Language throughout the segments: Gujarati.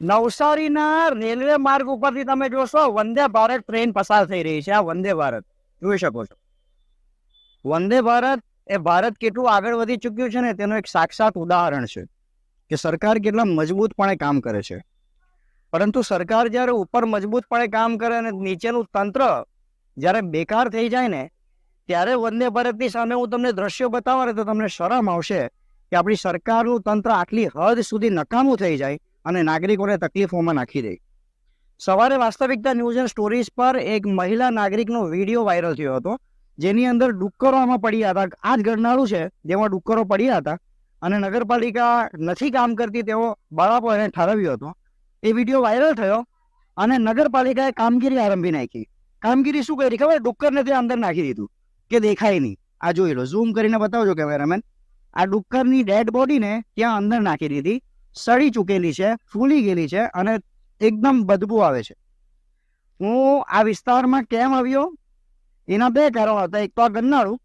નવસારીના રેલવે માર્ગ ઉપરથી તમે જોશો વંદે ભારત ટ્રેન પસાર થઈ રહી છે. આ વંદે ભારત જોઈ શકો છો. વંદે ભારત એ ભારત કેટલું આગળ વધી ચૂક્યું છે ને તેનું એક સાક્ષાત ઉદાહરણ છે કે સરકાર કેટલા મજબૂતપણે કામ કરે છે. પરંતુ સરકાર જ્યારે ઉપર મજબૂતપણે કામ કરે અને નીચેનું તંત્ર જ્યારે બેકાર થઈ જાય ને ત્યારે વંદે ભારતની સામે હું તમને દ્રશ્યો બતાવવા તો તમને શરમ આવશે કે આપણી સરકારનું તંત્ર આટલી હદ સુધી નકામું થઈ જાય અને નાગરિકોને તકલીફોમાં નાખી દે. સવારે વાસ્તવિકતા ન્યૂઝ એન્ડ સ્ટોરીઝ પર એક મહિલા નાગરિકનો વિડીયો વાયરલ થયો હતો જેની અંદર ડુક્કરો આમાં પડ્યા હતા. આ જ ગરનાળું છે જેમાં ડુક્કરો પડ્યા હતા અને નગરપાલિકા નથી કામ કરતી તેવો બળાપો એને ઠરાવ્યો હતો. એ વિડીયો વાયરલ થયો અને નગરપાલિકાએ કામગીરી આરંભી નાખી. કામગીરી શું કરી ખબર? ડુક્કરને ત્યાં અંદર નાખી દીધું કે દેખાય નહીં. આ જોઈ લો, ઝૂમ કરીને બતાવજો કેમેરામેન. આ ડુક્કરની ડેડ બોડીને ત્યાં અંદર નાખી દીધી. સડી ચૂકેલી છે, ફૂલી ગયેલી છે અને એકદમ બદબુ આવે છે. હું આ વિસ્તારમાં કેમ આવ્યો એના બે કારણો હતા. એક તો આ ગરનાળું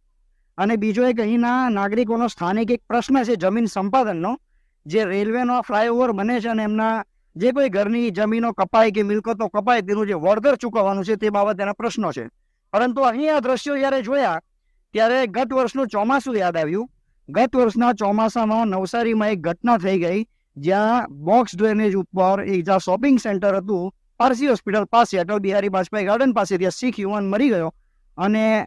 અને બીજો એક અહીંના નાગરિકોનો સ્થાનિક એક પ્રશ્ન છે જમીન સંપાદનનો. જે રેલવેનો ફ્લાયઓવર બને છે અને એમના જે કોઈ ઘરની જમીનો કપાય કે મિલકતો કપાય તેનું જે વળતર ચૂકવવાનું છે તે બાબત એના પ્રશ્નો છે. પરંતુ અહીં આ દ્રશ્યો જ્યારે જોયા ત્યારે ગત વર્ષનું ચોમાસું યાદ આવ્યું. ગત વર્ષના ચોમાસામાં નવસારીમાં એક ઘટના થઈ ગઈ જ્યાં બોક્સ ડ્રેનેજ ઉપર એક જ્યાં શોપિંગ સેન્ટર હતું પારસી હોસ્પિટલ પાસે અટલ બિહારી વાજપેયી ગાર્ડન પાસે ત્યાં શીખ યુવાન મરી ગયો અને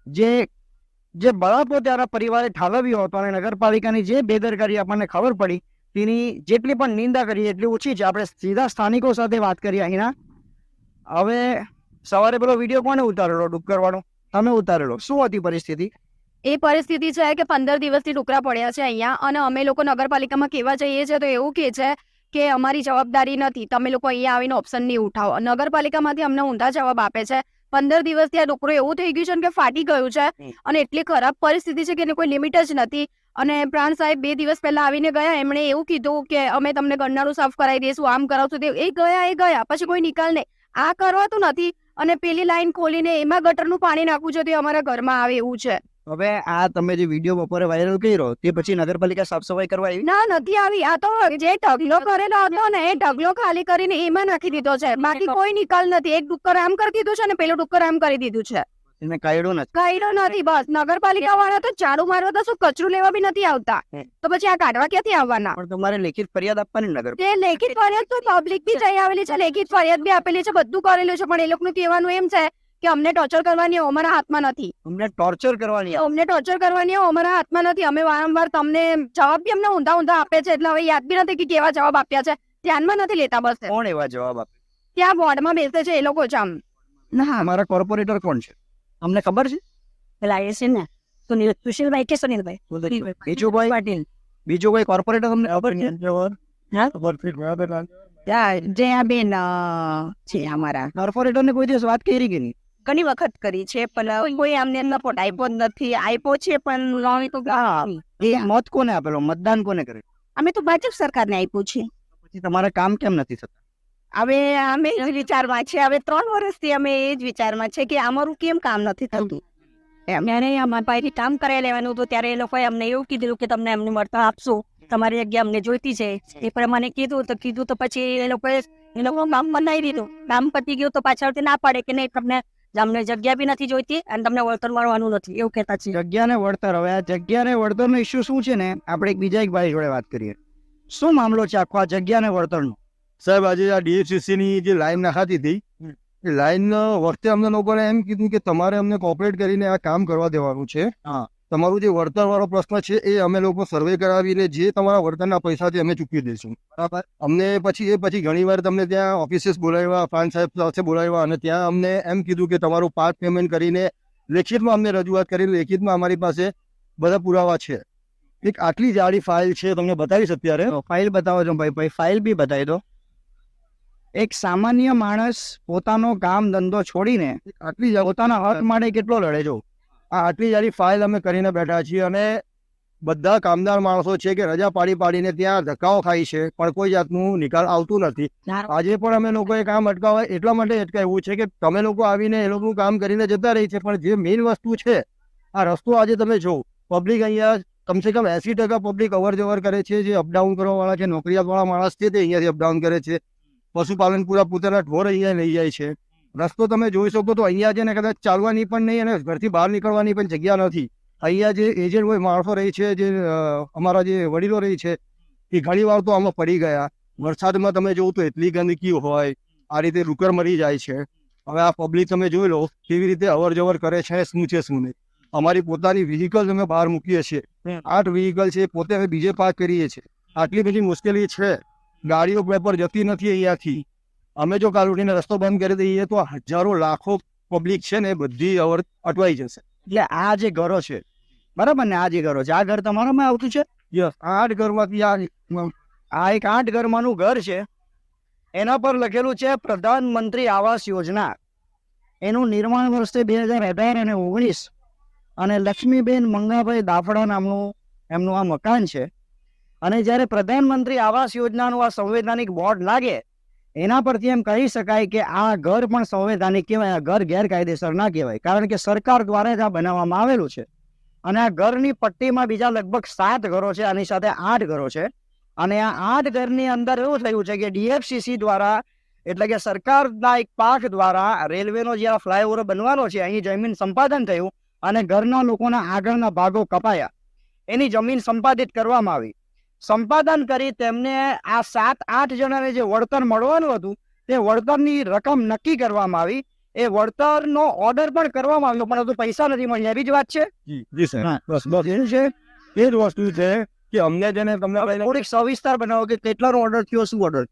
જે બળાપો ત્યારે પરિવારે ઠાલવ્યો હતો અને નગરપાલિકાની જે બેદરકારી આપણને ખબર પડી તેની જેટલી પણ નિંદા કરીએ એટલી ઓછી છે. આપણે સીધા સ્થાનિકો સાથે વાત કરીએ અહીંના. હવે સવારે પેલો વિડીયો કોને ઉતારેલો? ડુક્કરવાળો તમે ઉતારેલો. શું હતી પરિસ્થિતિ? એ પરિસ્થિતિ છે કે 15 દિવસથી ટુકડા પડ્યા છે અહીંયા અને અમે લોકો નગરપાલિકામાં કહેવા જઈએ છીએ તો એવું કહે છે કે અમારી જવાબદારી નથી, તમે લોકો અહીંયા આવીને ઓપ્શન નહીં ઉઠાવો. નગરપાલિકામાંથી અમને ઊંધા જવાબ આપે છે. 15 દિવસથી આ ડુકરો એવું થઈ ગયું છે કે ફાટી ગયું છે અને એટલી ખરાબ પરિસ્થિતિ છે કે એની કોઈ લિમિટ જ નથી. અને પ્રાણ સાહેબ 2 દિવસ પહેલા આવીને ગયા. એમણે એવું કીધું કે અમે તમને ગરનાળું સાફ કરાવી દઈશું, આમ કરાવશું. એ ગયા પછી કોઈ નિકાલ નહીં. આ કરવાતું નથી અને પેલી લાઈન ખોલીને એમાં ગટરનું પાણી નાખવું છે તે અમારા ઘરમાં આવે એવું છે. હવે આ તમે જે વિડીયો બપોરે વાયરલ કર્યો તે પછી નગરપાલિકા સાફ સફાઈ કરવા આવી? ના, નથી આવી. આ તો જે ઢગલો કરેલો હતો ને એ ઢગલો ખાલી કરીને એમાં નાખી દીધો છે. બાકી કોઈ નિકાલ નથી. એક ડુક્કર આમ કરી દીધું છે અને પેલું ડુક્કર આમ કરી દીધું છે. એને કાઢ્યો નથી. કાઢ્યો નથી. બસ નગરપાલિકા વાળા તો ઝાડુ મારવા તો શું કચરું લેવા બી નથી આવતા. તો પછી આ કાઢવા ક્યાંથી આવવાના? પણ તમારે લેખિત ફરિયાદ આપવાની નગર. તે લેખિત ફરિયાદ તો પબ્લિક બી જઈ આવેલી છે, લેખિત ફરિયાદ બી આપેલી છે, બધું કરેલું છે. પણ એ લોકોનું કહેવાનું એમ છે કે અમને ટોર્ચર કરવાની અમારા હાથમાં નથી. અમને ટોર્ચર કરવાની અમારા હાથમાં નથી. અમે વારંવાર તમને જવાબ બી અમને ઊંધા આપે છે એટલે હવે યાદ બી નથી કે કેવા જવાબ આપ્યા છે. ધ્યાનમાં નથી લેતા. બસ કોણ એવા જવાબ આપે? ત્યાં બોર્ડમાં બેસે છે એ લોકો જ. આમ ના, અમારા કોર્પોરેટર કોણ છે અમને ખબર છે? પેલા એ છે ને સુશીલભાઈ કે સુનિલભાઈ બીજો કોઈ કોર્પોરેટર તમને ખબર છે? બેન છે અમારા કોર્પોરેટર ને કોઈ દિવસ વાત કરી કે નહીં? ઘણી વખત કરી છે પણ કોઈ અમને સપોર્ટ આપ્યો જ નથી. આપ્યો છે પણ એ મત કોને આપેલો? મતદાન કોને કરે? અમે તો ભાજપ સરકારને આપ્યું છે. પછી તમારા કામ કેમ નથી થતા? હવે અમે એ વિચારમાં છે. હવે 3 વર્ષથી અમે એ જ વિચારમાં છે કે અમારું કેમ કામ નથી થતું. ત્યારે અમારા પાસેથી કામ કરાવી લેવાનું હતું ત્યારે એ લોકોએ અમને એવું કીધું કે તમને એમને મળતા આપશું, તમારી જગ્યા અમને જોઈતી છે. એ પ્રમાણે કીધું તો પછી એ લોકો કામ બનાવી દીધું. કામ પતી ગયું તો પાછળથી ના પાડે કે નહીં તમને અમને જગ્યા બી નથી જોઈતી અને તમને વળતર મળવાનું નથી એવું કહેતા છે. જગ્યા ને વળતર. હવે આ જગ્યા ને વળતર નો ઇસ્યુ શું છે ને આપણે બીજા એક ભાઈ જોડે વાત કરીએ. શું મામલો છે આખો આ જગ્યા ને વળતર નો? સાહેબ, આજે આ DFCC ની જે લાઈન નખાતી હતી એ લાઈન વખતે અમને લોકોને એમ કીધું કે તમારે અમને કોઓપરેટ કરીને આ કામ કરવા દેવાનું છે. તમારું જે વળતર વાળો પ્રશ્ન છે એ અમે લોકો સર્વે કરાવીને જે તમારા વળતરના પૈસાથી અમે ચૂકવી દઈશું. બરાબર. અમને પછી ઘણી વાર તમને ત્યાં ઓફિસીસ બોલાવ્યા, ફાન સાહેબ સાથે બોલાવ્યા અને ત્યાં અમને એમ કીધું કે તમારું પાર્ટ પેમેન્ટ કરીને લેખિતમાં અમને રજૂઆત કરીને લેખિતમાં અમારી પાસે બધા પુરાવા છે. એક આટલી જાડી ફાઇલ છે, તમને બતાવીશ અત્યારે. ફાઇલ બતાવો છો ભાઈ? ફાઇલ બી બતાવી દો. એક સામાન્ય માણસ પોતાનો કામ ધંધો છોડીને આટલી પોતાના હક માટે કેટલો લડે છો. આ આટલી જાડી ફાઇલ અમે કરીને બેઠા છીએ અને બધા કામદાર માણસો છે કે રજા પાડીને ત્યાં ધક્કાઓ ખાય છે પણ કોઈ જાતનું નિકાલ આવતું નથી. આજે પણ અમે લોકોએ કામ અટકાવવા એટલા માટે અટકાવ્યું છે કે તમે લોકો આવીને એ લોકોનું કામ કરીને જતા રહી છે પણ જે મેઇન વસ્તુ છે આ રસ્તો આજે તમે જો પબ્લિક અહીંયા કમસે કમ 80% પબ્લિક અવર જવર કરે છે. જે અપડાઉન કરવાવાળા છે, નોકરિયાતવાળા માણસ છે, તે અહીંયાથી અપડાઉન કરે છે. પશુપાલન પૂરા પોતાના ઢોર અહીંયા લઈ જાય છે. રસ્તો તમે જોઈ શકો તો અહીંયા છે ને કદાચ ચાલવાની પણ નહીં અને ઘરથી બહાર નીકળવાની પણ જગ્યા નથી. અહીંયા જે એજન્ટ હોય માણસો રહી છે, જે અમારા જે વડીલો રહી છે, એ ઘણી વાર તો આમાં પડી ગયા. વરસાદમાં તમે જોવો તો એટલી ગંદકી હોય, આ રીતે રૂકર મરી જાય છે. હવે આ પબ્લિક તમે જોઈ લો કેવી રીતે અવર જવર કરે છે, શું છે શું નહીં. અમારી પોતાની વ્હીકલ અમે બહાર મૂકીએ છીએ. 8 વ્હીકલ છે, પોતે અમે બીજે પાર્ક કરીએ છીએ. આટલી બધી મુશ્કેલી છે. ગાડીઓ પેપર જતી નથી અહીંયાથી. અમે જો કાલ ઉઠીને રસ્તો બંધ કરી દઈએ તો હજારો લાખો પબ્લિક છે ને બધી અટવાઈ જશે. એટલે આ જે ઘરો છે, બરાબર ને, આ જે ઘરો છે, આ ઘર તમારામાં આવતું છે? યસ, 8 ઘરમાંથી આ એક 8 ઘરમાંનું ઘર છે. એના પર લખેલું છે પ્રધાનમંત્રી આવાસ યોજના. એનું નિર્માણ વર્ષે 2018 અને 19 અને લક્ષ્મીબેન મંગાભાઈ દાફડા નામનું એમનું આ મકાન છે. અને જ્યારે પ્રધાનમંત્રી આવાસ યોજનાનું આ સંવૈધાનિક બોર્ડ લાગે એના પરથી એમ કહી શકાય કે આ ઘર પણ સંવૈધાનિક કહેવાય. આ ઘર ગેરકાયદેસર ના કહેવાય, કારણ કે સરકાર દ્વારા જ આ બનાવવામાં આવેલું છે. અને આ ઘરની પટ્ટીમાં બીજા લગભગ 7 ઘરો છે, આની સાથે 8 ઘરો છે. અને આ 8 ઘરની અંદર એવું થયું છે કે DFCC દ્વારા, એટલે કે સરકારના એક પાક દ્વારા રેલવેનો જે આ ફ્લાયઓવર બનવાનો છે, અહીં જમીન સંપાદન થયું અને ઘરના લોકોના આગળના ભાગો કપાયા. એની જમીન સંપાદિત કરવામાં આવી. સંપાદન કરી તેમને આ 7-8 જણાને જે વળતર મળવાનું હતું તે વળતરની રકમ નક્કી કરવામાં આવી. એ વળતરનો ઓર્ડર પણ કરવામાં આવ્યો, પણ હજુ પૈસા નથી મળ્યા. એવી જ વાત છે. જી સર, હા. બસ એ છે. એ જ વસ્તુ છે કે અમને જેને તમને થોડીક સવિસ્તાર બનાવો કે કેટલાનો ઓર્ડર થયો, શું ઓર્ડર?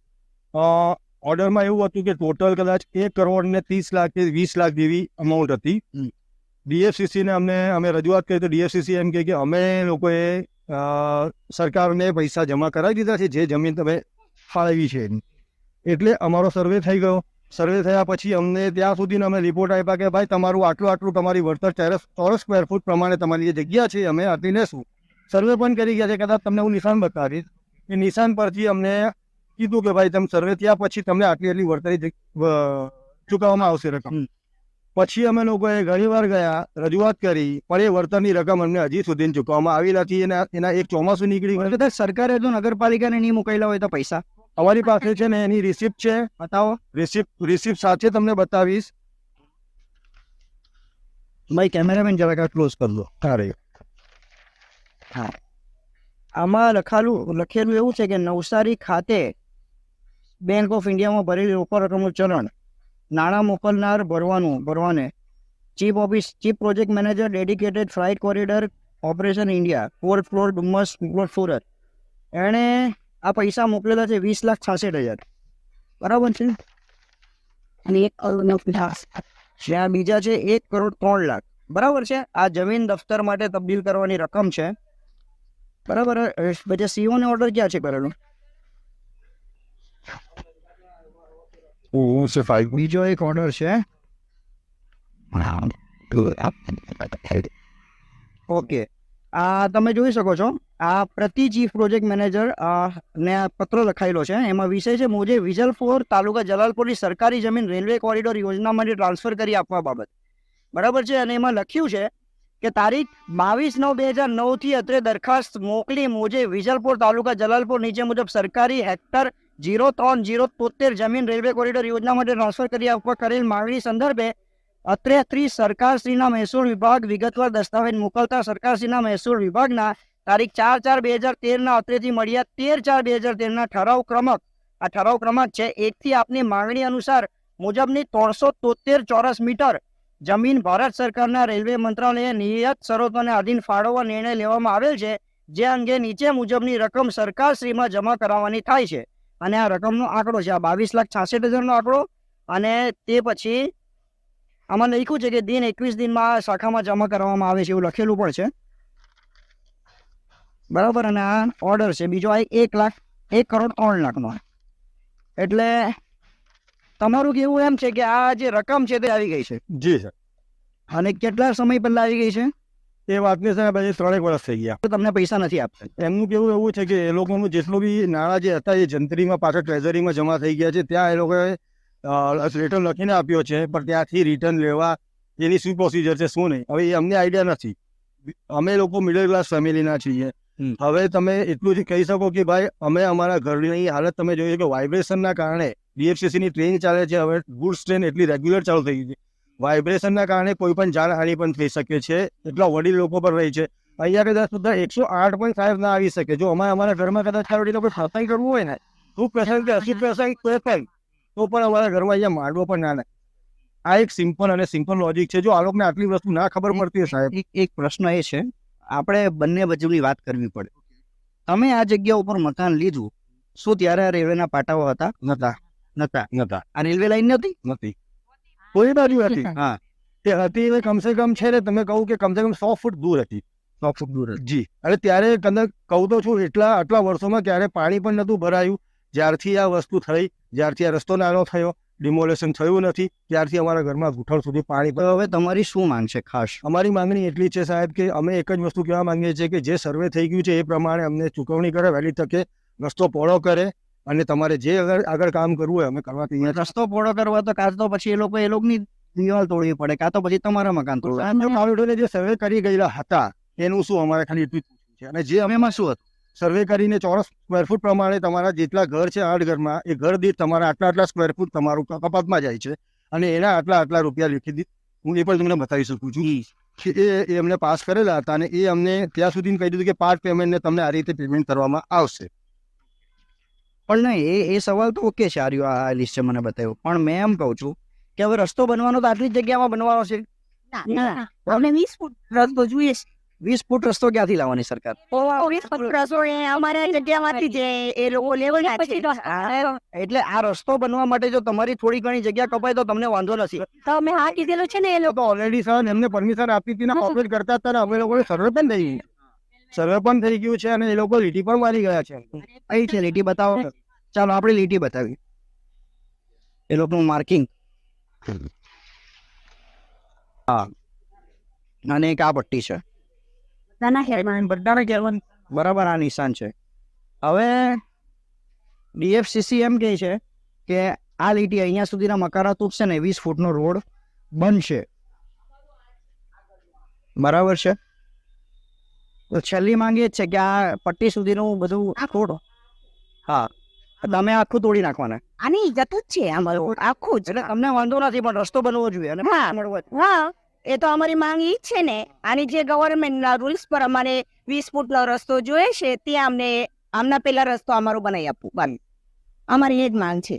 ઓર્ડરમાં એવું હતું કે ટોટલ કદાચ 1 કરોડ ને 30 લાખ કે 20 લાખ જેવી અમાઉન્ટ હતી. DFCC ને અમે રજૂઆત કરી તો DFCC એમ કહે કે અમે લોકોએ સરકારને પૈસા જમા કરાવી દીધા છે જે જમીન તમે ફાળવી છે એની. એટલે અમારો સર્વે થઈ ગયો. સર્વે થયા પછી અમને ત્યાં સુધીને અમે રિપોર્ટ આપ્યા કે ભાઈ તમારું આટલું તમારી વળતર ચોરસ સ્ક્વેર ફૂટ પ્રમાણે તમારી જે જગ્યા છે અમે આટલી લેશું. સર્વે પણ કરી ગયા છે. કદાચ તમને હું નિશાન બતાવીશ. એ નિશાન પરથી અમને કીધું કે ભાઈ તમે સર્વે થયા પછી તમને આટલી વળતરી ચૂકવવામાં આવશે રકમ. પછી અમે લોકોએ ઘણી વાર ગયા, રજૂઆત કરી, પણ એ વળતરની રકમ અમને હજી સુધી ચૂકવવામાં આવી નથી. એના એક ચોમાસું નીકળી ગયું. કદાચ સરકારે જો નગરપાલિકાને નહીં મુકાયેલા હોય તો પૈસા અમારી પાસે છે ને એની રિસિપ્ટ છે. બતાવો. રિસિપ્ટ સાથે તમને બતાવીશ. ભાઈ કેમેરામેન જરા ક્લોઝ કરી દો. હા, આમાં લખેલું એવું છે કે નવસારી ખાતે બેંક ઓફ ઇન્ડિયામાં ભરેલી રોકડ રકમનું ચલણ, નાણાં મોકલનાર ભરવાને chief project manager dedicated flight corridor operation India, 4th floor Dumas plot Surat. એણે આ પૈસા મોકલેલા છે 20,66,000. બરાબર છે. અને 1 કરોડ જ્યાં બીજા છે 1 કરોડ 3 લાખ. બરાબર છે. આ જમીન દફતર માટે તબદીલ કરવાની રકમ છે. બરાબર. પછી CO ને ઓર્ડર ક્યાં છે કરેલો? બીજો એક ઓર્ડર છે. ઓકે, આ તમે જોઈ શકો છો. આ પ્રતિ ચીફ પ્રોજેક્ટ મેનેજર ને આ પત્ર લખાયેલો છે. એમાં વિષય છે મુજે વિજલપોર તાલુકા જલાલપુરની સરકારી જમીન રેલવે કોરિડોર યોજના માટે ટ્રાન્સફર કરી આપવા બાબત. બરાબર છે. અને એમાં લખ્યું છે કે તારીખ 22/9/2009 થી અત્રે દરખાસ્ત મોકલી મુજે વિજલપોર તાલુકા જલાલપુર નીચે મુજબ સરકારી હેક્ટર 03073 જમીન રેલવે કોરિડોર યોજના માટે ટ્રાન્સફર કરી આપવા કરેલ માંગણી સંદર્ભે અત્રેથી સરકારશ્રીના મહેસૂલ વિભાગ વિગતવાર દસ્તાવેજ મોકલતા સરકારશ્રીના મહેસૂલ વિભાગના તારીખ 4/4/2013 અત્રેથી મળ્યા 13/4/2013 ઠરાવ ક્રમાંક, આ ઠરાવ ક્રમાંક છે 1 થી આપની માંગણી અનુસાર મુજબની 373 ચોરસ મીટર જમીન ભારત સરકારના રેલવે મંત્રાલયે નિયત શરતોને આધીન ફાળવવા નિર્ણય લેવામાં આવેલ છે, જે અંગે નીચે મુજબની રકમ સરકારશ્રીમાં જમા કરાવવાની થાય છે. અને આ રકમનો આંકડો છે, આ 22,66,000 આંકડો. અને તે પછી આમાં લખ્યું છે કે દિન 21 દિનમાં શાખામાં જમા કરવામાં આવે છે, એવું લખેલું પણ છે. બરાબર. અને આ ઓર્ડર છે બીજો, આ 1 કરોડ 3 લાખનો. એટલે તમારું કેવું એમ છે કે આ જે રકમ છે તે આવી ગઈ છે? જી સર. અને કેટલા સમય પહેલા આવી ગઈ છે? એ વાતને છે પછી 3 વર્ષ થઈ ગયા. તો તમને પૈસા નથી આપતા? એમનું કેવું એવું છે કે એ લોકોનું જેટલું બી નાણાં જે હતા એ જંત્રીમાં પાછળ ટ્રેઝરીમાં જમા થઈ ગયા છે. ત્યાં એ લોકોએ રિટર્ન લખીને આપ્યો છે, પણ ત્યાંથી રિટર્ન લેવા એની શું પ્રોસિજર છે શું નહીં, હવે એ અમને આઈડિયા નથી. અમે લોકો મિડલ ક્લાસ ફેમિલીના છીએ. હમ. હવે તમે એટલું જ કહી શકો કે ભાઈ અમે અમારા ઘરની હાલત તમે જોઈએ કે વાઇબ્રેશનના કારણે DFCCની ટ્રેન ચાલે છે. હવે ગુડ્સ ટ્રેન એટલી રેગ્યુલર ચાલુ થઈ ગઈ છે. વાઇબ્રેશનના કારણે કોઈ પણ જાનહાનિ પણ થઈ શકે છે. એટલા વડીલ લોકો પણ રહી છે. અહીંયા કદાચ સુધા 108.5 ના આવી શકે. જો અમારા ઘરમાં કદાચ ચાર લોકો સફાઈ કરવું હોય ને 2% કે 80% તો પણ અમારા ઘરમાં અહીંયા માંડવો પણ ના નાખે. આ એક સિમ્પલ અને સિમ્પલ લોજિક છે. જો આ લોકોને આટલી વસ્તુ ના ખબર પડતી હોય સાહેબ, એક પ્રશ્ન એ છે, આપણે બંને બાજુની વાત કરવી પડે. તમે આ જગ્યા ઉપર મકાન લીધું, શું ત્યારે આ રેલવેના પાટાઓ હતા? નતા. આ રેલવે લાઈન નથી. કોઈ બાજુ હતી. હા, તે હતી એટલે કમસે કમ છે ને, તમે કહું કે કમસે કમ 100 ફૂટ દૂર હતી. 100 ફૂટ દૂર હતી. જી. અને ત્યારે કદાચ કહું તો છું આટલા વર્ષોમાં ક્યારે પાણી પણ નતું ભરાયું. જ્યારથી આ વસ્તુ થઈ, જ્યારથી આ રસ્તો નાનો થયો, ડિમોલેશન થયું નથી, ત્યારથી અમારા ઘરમાં ઘૂંટણ સુધી પાણી. તો હવે તમારી શું માંગ છે ખાસ? અમારી માંગણી એટલી છે સાહેબ કે અમે એક જ વસ્તુ કહેવા માંગીએ છીએ કે જે સર્વે થઈ ગયું છે એ પ્રમાણે અમને ચૂકવણી કરે, વહેલી તકે રસ્તો પહોળો કરે, અને તમારે જે આગળ કામ કરવું હોય અમે કરવા તૈયાર છીએ. રસ્તો પહોળો કરવા તો કાં તો પછી એ લોકોની દિવાલ તોડવી પડે, કાં તો પછી તમારા મકાન તોડવા. કાવડોને જે સર્વે કરી ગયેલા હતા એનું શું અમારે ખાલી એટલું જ છે. અને જે અમે એમાં શું હતું? સર્વે કરીને ચોરસ સ્ક્વેર ફૂટ પ્રમાણે તમારા જેટલા ઘર છે 8 ઘરમાં, એ ઘર દીઠ તમારા આટલા સ્ક્વેર ફૂટ તમારું કપાતમાં જાય છે, અને એના આટલા રૂપિયા લીખી દીધી. હું એ પણ તમને બતાવી શકું છું કે એ અમને પાસ કરેલા હતા, અને એ અમને ત્યાં સુધી કહી દીધું કે પાર્ટ પેમેન્ટને તમને આ રીતે પેમેન્ટ કરવામાં આવશે. પણ નહીં, એ સવાલ તો ઓકે છે, આ લિસ્ટ છે મને બતાવ્યું. પણ મેં એમ કહું છું કે હવે રસ્તો બનવાનો તો આટલી જ જગ્યામાં બનવાનો છે. અમને 20 ફૂટ રસ્તો જોઈએ છે. 20 ફૂટ રસ્તો ક્યાંથી લાવવાની સરકાર? 20 ફૂટ રસ્તો એ અમારા જગ્યામાંથી જે એ લોકો લેવાના છે. એટલે આ રસ્તો બનવા માટે જો તમારી થોડી ઘણી જગ્યા કપાય તો તમને વાંધો નથી. તો અમે હા કીધેલું છે ને એ લોકો. તો ઓલરેડી સર એમને પરમિશન આપી હતી ને, કોપરેટ કરતા હતા ને, અમે લોકોને સર્વે પણ થઈ ગયું. સર્વે પણ થઈ ગયું છે, અને એ લોકો લીટી પણ મારી ગયા છે. કઈ છે લીટી બતાવો. ચાલો આપણે લીટી બતાવી. એ લોકોનું માર્કિંગ. હા, અને એક આ પટ્ટી છે. બરાબર, આ નિશાન છે. હવે DFCC એમ કહે છે કે આ લીટી અહીંયા સુધીના મકાનો તૂટશે ને 20 ફૂટનો રોડ બનશે. બરાબર છે. તો છેલ્લી માંગ એ જ છે કે આ પટ્ટી સુધીનું બધું તોડો. હા, તમે આખું તોડી નાખવાના. આની જતું જ છે અમારું આખું જ. એટલે તમને વાંધો નથી, પણ રસ્તો બનવો જોઈએ. અને હા, એ તો અમારી માંગ ઈ જ છે ને. આની જે ગવર્મેન્ટના રૂલ્સ પર અમારે 20 ફૂટનો રસ્તો જોઈએ છે, ત્યાં અમને આમના પેલા રસ્તો અમારો બનાવી આપવું. અમારી એ જ માંગ છે.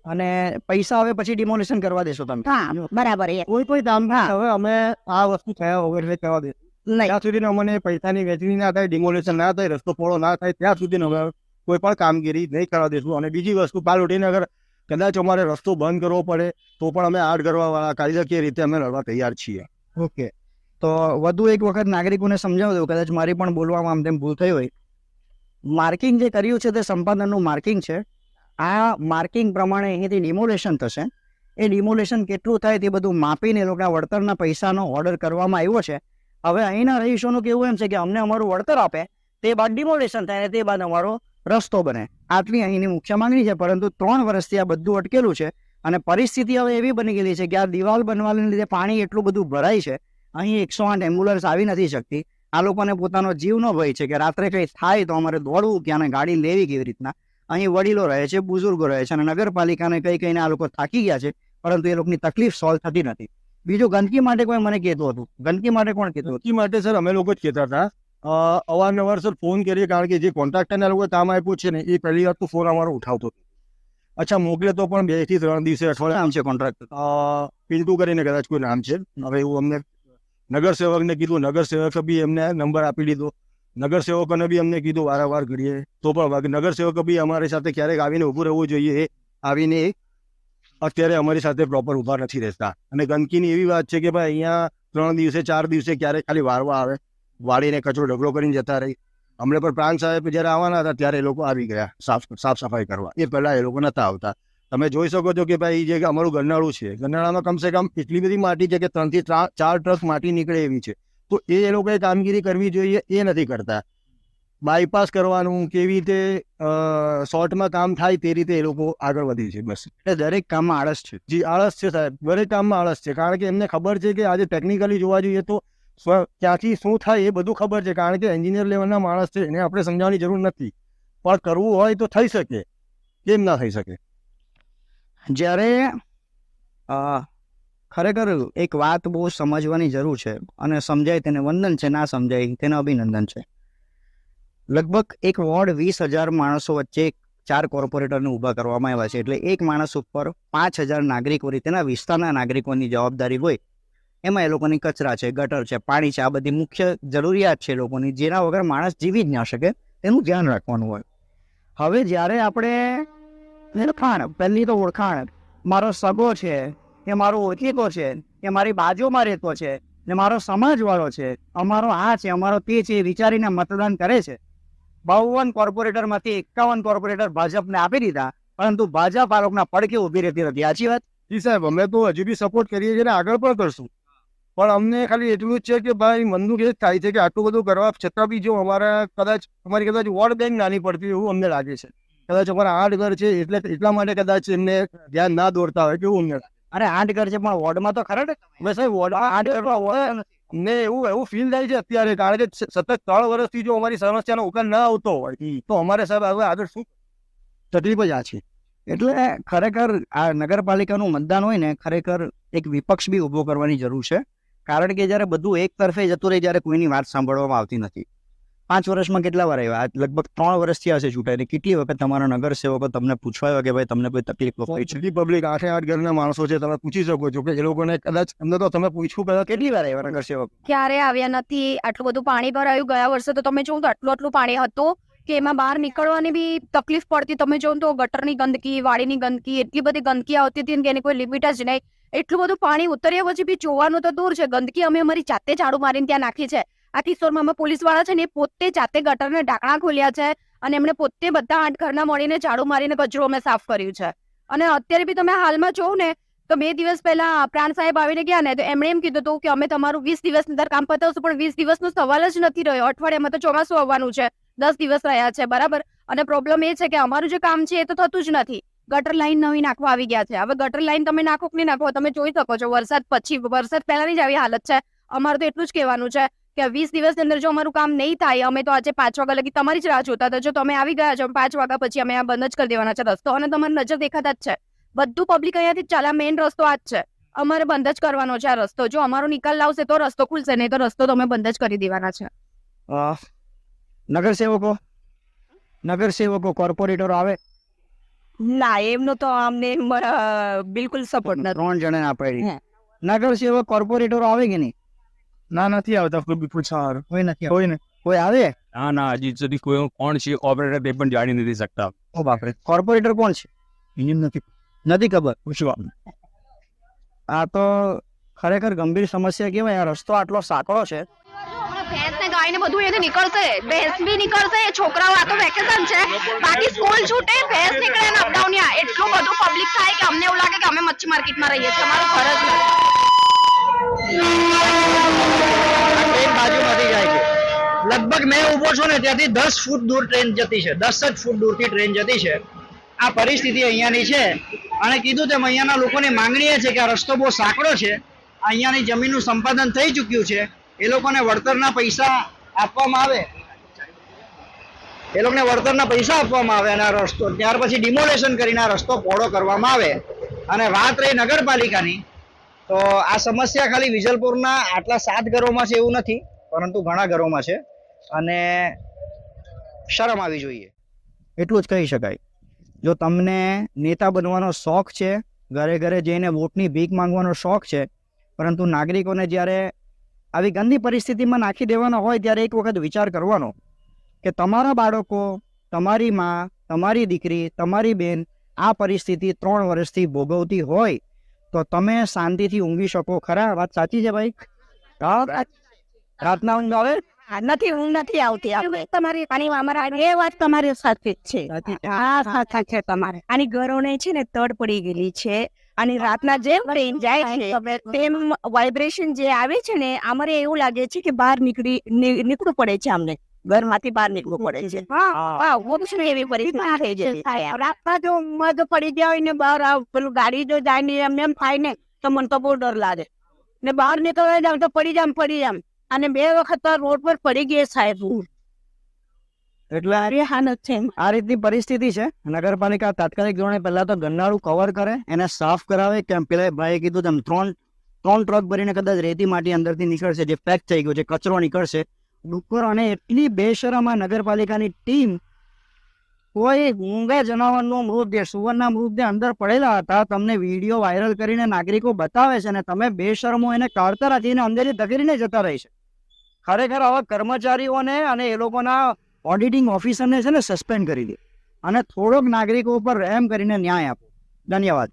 અને પૈસા હવે પછી ડિમોલિશન કરવા દેશો તમે? હા, બરાબર. કોઈ કામ હવે અમે આ વસ્તુ થયા વગર કરવા દે ત્યાં સુધી અમને પૈસાની વહેંચણી ના થાય, ડિમોલેશન ના થાય, રસ્તો પહોળો ના થાય, ત્યાં સુધી હવે કોઈ પણ કામગીરી નહીં કરવા દેશું. અને બીજી વસ્તુ, પાલ ઉઠીને અગર કદાચ અમારે રસ્તો બંધ કરવો પડે તો પણ અમે 8 ઘરવાળા કાયદાકીય રીતે અમે લડવા તૈયાર છીએ. ઓકે, તો વધુ એક વખત નાગરિકોને સમજાવી દઉં, કદાચ મારી પણ બોલવામાં આમ તેમ ભૂલ થઈ હોય. માર્કિંગ જે કર્યું છે તે સંપાદનનું માર્કિંગ છે. આ માર્કિંગ પ્રમાણે અહીંથી ડિમોલેશન થશે. એ ડિમોલેશન કેટલું થાય તે બધું માપીને એ લોકોના વળતરના પૈસાનો ઓર્ડર કરવામાં આવ્યો છે. હવે અહીંના રહીશોનું કેવું એમ છે કે અમને અમારું વળતર આપે, તે બાદ ડિમોલેશન થાય, અને તે બાદ અમારો રસ્તો બને. આટલી અહીંની મુખ્ય માંગણી છે. પરંતુ 3 વર્ષથી આ બધું અટકેલું છે, અને પરિસ્થિતિ હવે એવી બની ગયેલી છે કે આ દિવાલ બનવાને લીધે પાણી એટલું બધું ભરાય છે, અહીં 108 એમ્બ્યુલન્સ આવી નથી શકતી. આ લોકોને પોતાનો જીવનો ભય છે કે રાત્રે કંઈ થાય તો અમારે દોડવું ક્યાં, ગાડી લેવી કેવી રીતના. અહીં વડીલો રહે છે, બુઝુર્ગો રહે છે, અને નગરપાલિકાને કહીને આ લોકો થાકી ગયા છે, પરંતુ એ લોકોની તકલીફ સોલ્વ થતી નથી. બીજું, ગંદકી માટે કોઈ મને કહેતું હતું. ગંદકી માટે કોણ કહેતું હતું? ગંદકી માટે સર અમે લોકો જ કહેતા હતા. અવારનવાર સર ફોન કરીએ, કારણ કે જે કોન્ટ્રાક્ટરના લોકો કામ આપ્યું છે ને, એ પહેલી વાર તો ફોન અમારો ઉઠાવતો. અચ્છા, મોકલે તો પણ 2 થી 3 દિવસે, અઠવાડિયા. નામ છે કોન્ટ્રાક્ટર? પિન્ટુ કરીને કદાચ કોઈ નામ છે. હવે એવું અમને નગરસેવકને કીધું, નગરસેવકે બી એમને નંબર આપી દીધો. નગરસેવકોને બી અમને કીધું વારંવાર ઘડીએ, તો પણ નગરસેવકો બી અમારી સાથે ક્યારેક આવીને ઊભું રહેવું જોઈએ. એ આવીને અત્યારે અમારી સાથે પ્રોપર ઊભા નથી રહેતા. અને ગંદકીની એવી વાત છે કે ભાઈ અહીંયા 3 દિવસે 4 દિવસે ક્યારેક ખાલી વારવા આવે, વાળીને કચરો ઢગલો કરીને જતા રહી. અમને પણ પ્રાંત સાહેબ જ્યારે આવવાના હતા ત્યારે એ લોકો આવી ગયા સાફ સફાઈ કરવા. એ પહેલાં એ લોકો નહોતા આવતા. તમે જોઈ શકો છો કે ભાઈ જે અમારું ગરનાળું છે, ગરનાળામાં કમસે કમ એટલી બધી માટી છે કે 3 થી 4 ટ્રક માટી નીકળે એવી છે. તો એ લોકોએ કામગીરી કરવી જોઈએ, એ નથી કરતા. બાયપાસ કરવાનું, કેવી રીતે શોર્ટમાં કામ થાય તે રીતે એ લોકો આગળ વધી છે. બસ, એટલે દરેક કામમાં આળસ છે. જી, આળસ છે સાહેબ. દરેક કામમાં આળસ છે, કારણ કે એમને ખબર છે કે આજે ટેકનિકલી જોવા જઈએ તો ક્યાંથી શું થાય એ બધું ખબર છે, કારણ કે એન્જિનિયર લેવલના માણસ છે, એને આપણે સમજાવવાની જરૂર નથી. પણ કરવું હોય તો થઈ શકે, કેમ ના થઈ શકે? જ્યારે ખરેખર એક વાત બહુ સમજવાની જરૂર છે, અને સમજાય તેને વંદન છે, ના સમજાય તેને અભિનંદન છે. લગભગ એક વોર્ડ 20,000 માણસો વચ્ચે 4 કોર્પોરેટરને ઊભા કરવામાં આવ્યા છે, એટલે એક માણસ ઉપર 5,000 નાગરિકો, તેના વિસ્તારના નાગરિકોની જવાબદારી હોય. એમાં એ લોકોની કચરા છે, ગટર છે, પાણી છે, આ બધી મુખ્ય જરૂરિયાત છે લોકોની, જેના વગર માણસ જીવી જ ના શકે, તેનું ધ્યાન રાખવાનું હોય. હવે જ્યારે આપણે ઓળખાણ, પહેલી તો ઓળખાણ, મારો સગો છે, કે મારો ઓળખીતો છે, કે મારી બાજુમાં રહેતો છે, ને મારો સમાજવાળો છે, અમારો આ છે, અમારો તે છે, એ વિચારીને મતદાન કરે છે. 52 કોર્પોરેટરમાંથી 51 કોર્પોરેટર ભાજપને આપી દીધા, પરંતુ ભાજપ આ લોકોના પડખે ઊભી રહેતી નથી. સાચી વાત? જી સાહેબ, અમે તો હજી બી સપોર્ટ કરીએ છીએ ને આગળ પણ કરશું. પણ અમને ખાલી એટલું જ છે કે ભાઈ મનનું એ જ થાય છે કે આટલું બધું કરવા છતાં બી જો અમારી કદાચ વોર્ડ બેંક નાની પડતી એવું અમને લાગે છે. કદાચ અમારા 8 ઘર છે એટલે એટલા માટે કદાચ એમને ધ્યાન ના દોરતા હોય કેવું અમને લાગે. અરે 8 ઘર છે પણ વોર્ડમાં તો ખરા ને. હવે સાહેબ વોર્ડમાં 8 ઘર હોય. અમને એવું ફીલ થાય છે અત્યારે, કારણ કે સતત 3 વર્ષથી જો અમારી સમસ્યાનો ઉકેલ ના આવતો હોય તો અમારે સાહેબ હવે આગળ શું તકલીફ જ આ છે. એટલે ખરેખર આ નગરપાલિકાનું મતદાન હોય ને, ખરેખર એક વિપક્ષ બી ઊભો કરવાની જરૂર છે. કારણ કે જ્યારે બધું એક તરફે જતું રહે, જ્યારે કોઈની વાત સાંભળવામાં આવતી નથી. 5 વર્ષમાં કેટલા વાર આવ્યા? લગભગ 3 વર્ષથી હશે ચૂંટાઈને. કેટલી વખત તમારા નગરસેવકો તમને પૂછવાયો કે ભાઈ તમને કોઈ તકલીફ થઈ છે? બધી પબ્લિક 8 ઘરના માણસો છે, તમે પૂછી શકો છો કે એ લોકોને કદાચ અમને તો તમે પૂછવું કદાચ કેટલી વાર આવ્યા નગરસેવક? ક્યારે આવ્યા નથી. આટલું બધું પાણી ભરાયું ગયા વર્ષે, તો તમે જોવો તો આટલું પાણી હતું કે એમાં બહાર નીકળવાની બી તકલીફ પડતી. તમે જોવો તો ગટરની ગંદકી, વાડીની ગંદકી, એટલી બધી ગંદકી આવતી હતી કે એની કોઈ લિમિટ જ નહીં. એટલું બધું પાણી ઉતર્યા પછી બી જોવાનું તો દૂર છે. ગંદકી અમે અમારી જાતે ઝાડુ મારીને ત્યાં નાખી છે. આ કિશોરમાં અમે પોલીસ વાળા છે ને એ પોતે જાતે ગટરને ઢાંકણા ખોલ્યા છે, અને એમણે પોતે બધા 8 ઘરના મળીને ઝાડુ મારીને કચરો અમે સાફ કર્યું છે. અને અત્યારે બી તમે હાલમાં જોવો ને તો 2 દિવસ પહેલા પ્રાણ સાહેબ આવીને ગયા ને, તો એમણે એમ કીધું હતું કે અમે તમારું 20 દિવસની અંદર કામ પતાવશું, પણ 20 દિવસનો સવાલ જ નથી રહ્યો. અઠવાડિયામાં તો ચોમાસું આવવાનું છે, 10 દિવસ રહ્યા છે, બરાબર. અને પ્રોબ્લેમ એ છે કે અમારું જે કામ છે એ તો થતું જ નથી. ગટર લાઈન નવી નાખવા આવી ગયા છે. હવે ગટર લાઈન તમે નાખો કે નહીં નાખો, તમે જોઈ શકો છો. વરસાદ પહેલાની જ આવી હાલત છે. અમારું તો એટલું જ કહેવાનું છે કે 20 દિવસની અંદર જો અમારું કામ નહીં થાય, અમે તો આજે 5 વાગ્યા લગી તમારી જ રાહ જોતા હતા. જો તમે આવી ગયા છો 5 વાગ્યા પછી અમે આ બંધ જ કરી દેવાના છે રસ્તો, અને તમારી નજર દેખાતા જ છે. બધું પબ્લિક અહીંયાથી જ ચાલે. મેઇન રસ્તો આ જ છે. અમારે બંધ જ કરવાનો છે આ રસ્તો. જો અમારો નિકાલ લાવશે તો રસ્તો ખુલશે, નહીં તો રસ્તો તમે બંધ જ કરી દેવાના છે. નગરસેવકો કોર્પોરેટરો આવે? ના, એમનો તો અમને બિલકુલ સપોર્ટ નથી. 3 જણા આપે. નગરસેવક કોર્પોરેટરો આવે કે નહીં? ના, નથી આવતા. કોઈ બી પૂછવા કોઈ નથી. કોઈ ને કોઈ આવે? ના, હજી સુધી કોઈ કોણ છે ઓપરેટર તે પણ જાણી નથી શકતા. ઓ બાપરે, કોર્પોરેટર કોણ છે? નથી ખબર. પૂછવા આ તો ખરેખર ગંભીર સમસ્યા કહેવાય. આ રસ્તો આટલો સાંકડો છે. ભેંસ ને ગાય ને બધું એથી નીકળશે, ભેંસ બી નીકળશે. છોકરાઓ આ તો વેકેશન છે, બાકી સ્કૂલ છૂટે, ભેંસ નીકળે ને અપડાઉન. એટલું બધું પબ્લિક થાય કે અમને એવું લાગે કે અમે મચ્છી માર્કેટમાં રહીએ છીએ. અમારું ઘર જ નથી. ટ્રેન બાજુમાંથી જાય છે. લગભગ મેં ઊભો છું ને ત્યાંથી 10 ફૂટ દૂર ટ્રેન જતી છે. 10 જ ફૂટ દૂરથી ટ્રેન જતી છે. આ પરિસ્થિતિ અહીંયાની છે. અને કીધું તેમ અહીંયાના લોકોની માંગણી એ છે કે આ રસ્તો બહુ સાંકડો છે. અહીંયાની જમીનનું સંપાદન થઈ ચૂક્યું છે. એ લોકોને વળતરના પૈસા આપવામાં આવે, અને આ રસ્તો ત્યાર પછી ડિમોલેશન કરીને આ રસ્તો પહોળો કરવામાં આવે. અને વાત રહી નગરપાલિકાની, તો આ સમસ્યા ખાલી વિજલપુરના આટલા 7 ઘરોમાં છે એવું નથી, પરંતુ ઘણા ઘરોમાં છે. અને શરમ આવી જોઈએ, એટલું જ કહી શકાય. જો તમને નેતા બનવાનો શોખ છે, ઘરે ઘરે જઈને વોટની ભીખ માંગવાનો શોખ છે, પરંતુ નાગરિકોને જ્યારે આવી ગંદી પરિસ્થિતિમાં નાખી દેવાના હોય ત્યારે એક વખત વિચાર કરવાનો કે તમારા બાળકો, તમારી માં, તમારી દીકરી, તમારી બેન આ પરિસ્થિતિ 3 વર્ષથી ભોગવતી હોય તો તમે શાંતિથી ઊંઘી શકો ખરા? વાત સાચી છે ભાઈ? રાતના ઊંઘ આવે? નથી, ઊંઘ નથી આવતી. તમારી એ વાત તમારી સાચી જ છે. હા, સાચા છે તમારે. આની ઘરોને છે ને તડ પડી ગયેલી છે, અને રાતના જેમ ટ્રેન જાય છે તેમ વાઇબ્રેશન જે આવે છે ને, અમારે એવું લાગે છે કે બહાર નીકળવું પડે છે. અમને ઘરમાંથી બહાર નીકળવું પડે છે. એવી પરિસ્થિતિ થઈ જાય. રાતના જો મધ પડી જાય હોય ને બહાર પેલું ગાડી જો જાય ને એમ થાય ને, તો મને તો બહુ ડર લાગે. ને બહાર નીકળવા જાવ તો પડી જામ. અને 2 વખત તો રોડ પર પડી ગઈ સાહેબ એટલે અરે હાલત છે આ રીતની પરિસ્થિતિ છે. નગરપાલિકા તાત્કાલિક ધોરણે પહેલા તો ગંનાળું કવર કરે, એને સાફ કરાવે. કેમ પેલા ભાઈએ કીધું તેમ 3 ટ્રક ભરીને કદાચ રેતી માટી અંદરથી નીકળશે, જે પેક થઈ ગયું છે, કચરો નીકળશે ડુક્કર. અને એટલી બેશરમ આ નગરપાલિકાની ટીમ, કોઈ મૂંગા જનાવરનો મૃતદેહ, સુવર્ણના મૃતદેહ અંદર પડેલા હતા, તમને વિડીયો વાયરલ કરીને નાગરિકો બતાવે છે, અને તમે બેશરમો એને કાઢતા રાખીને અંદરથી ધકેલીને જતા રહી છે. ખરેખર આવા કર્મચારીઓને અને એ લોકોના ઓડિટિંગ ઓફિસરને છે ને સસ્પેન્ડ કરી દે અને થોડોક નાગરિકો ઉપર રહેમ કરીને ન્યાય આપો. ધન્યવાદ.